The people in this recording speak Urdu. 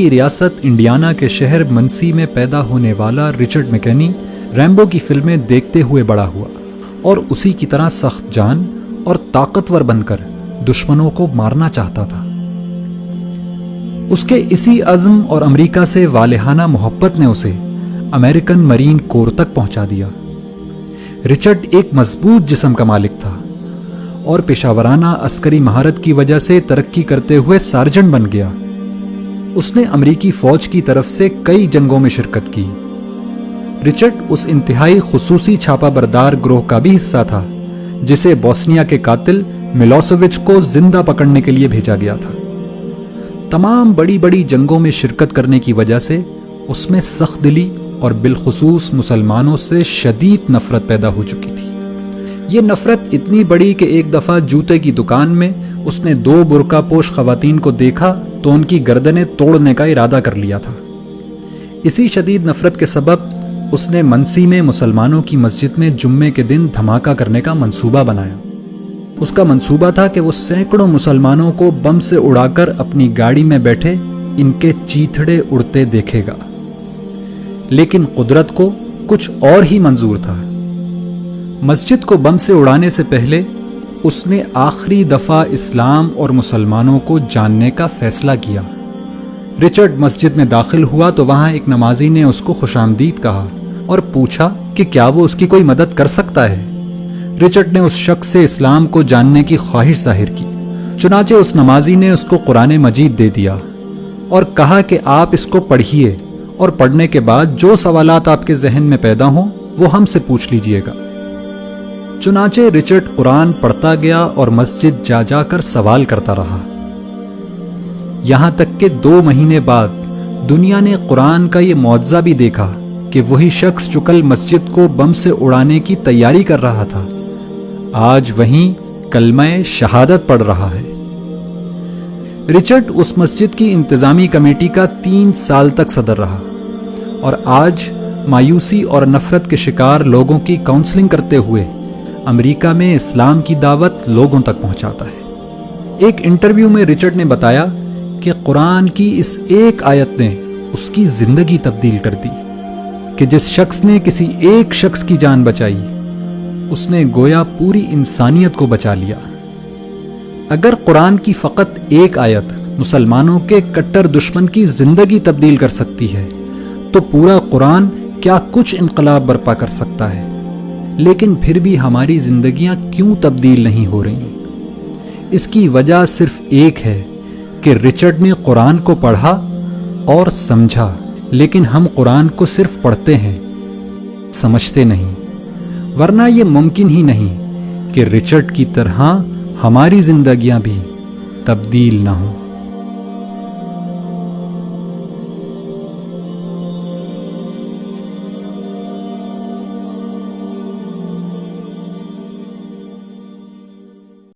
کی ریاست انڈیانا کے شہر منسی میں پیدا ہونے والا رچرڈ میکنی ریمبو کی فلمیں دیکھتے ہوئے بڑا ہوا اور اسی کی طرح سخت جان اور طاقتور بن کر دشمنوں کو مارنا چاہتا تھا۔ اس کے اسی عزم اور امریکہ سے والہانہ محبت نے اسے امریکن مرین کور تک پہنچا دیا۔ رچرڈ ایک مضبوط جسم کا مالک تھا اور پیشہ ورانہ عسکری مہارت کی وجہ سے ترقی کرتے ہوئے سارجنٹ بن گیا۔ اس نے امریکی فوج کی طرف سے کئی جنگوں میں شرکت کی۔ رچرڈ اس انتہائی خصوصی چھاپا بردار گروہ کا بھی حصہ تھا جسے بوسنیا کے قاتل ملوسیوچ کو زندہ پکڑنے کے لیے بھیجا گیا تھا۔ تمام بڑی بڑی جنگوں میں شرکت کرنے کی وجہ سے اس میں سخت دلی اور بالخصوص مسلمانوں سے شدید نفرت پیدا ہو چکی تھی۔ یہ نفرت اتنی بڑی کہ ایک دفعہ جوتے کی دکان میں اس نے 2 برقع پوش خواتین کو دیکھا تو ان کی گردنیں توڑنے کا ارادہ کر لیا تھا۔ اسی شدید نفرت کے سبب اس نے منسی میں مسلمانوں کی مسجد میں جمعے کے دن دھماکہ کرنے کا منصوبہ بنایا۔ اس کا منصوبہ تھا کہ وہ سینکڑوں مسلمانوں کو بم سے اڑا کر اپنی گاڑی میں بیٹھے ان کے چیتھڑے اڑتے دیکھے گا، لیکن قدرت کو کچھ اور ہی منظور تھا۔ مسجد کو بم سے اڑانے سے پہلے اس نے آخری دفعہ اسلام اور مسلمانوں کو جاننے کا فیصلہ کیا۔ رچرڈ مسجد میں داخل ہوا تو وہاں ایک نمازی نے اس کو خوش آمدید کہا اور پوچھا کہ کیا وہ اس کی کوئی مدد کر سکتا ہے۔ رچرڈ نے اس شخص سے اسلام کو جاننے کی خواہش ظاہر کی، چنانچہ اس نمازی نے اس کو قرآن مجید دے دیا اور کہا کہ آپ اس کو پڑھیے اور پڑھنے کے بعد جو سوالات آپ کے ذہن میں پیدا ہوں وہ ہم سے پوچھ لیجئے گا۔ چنانچہ رچرڈ قرآن پڑھتا گیا اور مسجد جا جا کر سوال کرتا رہا، یہاں تک کہ 2 مہینے بعد دنیا نے قرآن کا یہ معجزہ بھی دیکھا کہ وہی شخص جو کل مسجد کو بم سے اڑانے کی تیاری کر رہا تھا آج وہیں کلمہ شہادت پڑھ رہا ہے۔ رچرڈ اس مسجد کی انتظامی کمیٹی کا 3 سال تک صدر رہا اور آج مایوسی اور نفرت کے شکار لوگوں کی کاؤنسلنگ کرتے ہوئے امریکہ میں اسلام کی دعوت لوگوں تک پہنچاتا ہے۔ ایک انٹرویو میں رچرڈ نے بتایا کہ قرآن کی اس ایک آیت نے اس کی زندگی تبدیل کر دی کہ جس شخص نے کسی ایک شخص کی جان بچائی اس نے گویا پوری انسانیت کو بچا لیا۔ اگر قرآن کی فقط ایک آیت مسلمانوں کے کٹر دشمن کی زندگی تبدیل کر سکتی ہے تو پورا قرآن کیا کچھ انقلاب برپا کر سکتا ہے۔ لیکن پھر بھی ہماری زندگیاں کیوں تبدیل نہیں ہو رہی؟ اس کی وجہ صرف ایک ہے کہ رچرڈ نے قرآن کو پڑھا اور سمجھا، لیکن ہم قرآن کو صرف پڑھتے ہیں، سمجھتے نہیں، ورنہ یہ ممکن ہی نہیں کہ رچرڈ کی طرح ہماری زندگیاں بھی تبدیل نہ ہوں۔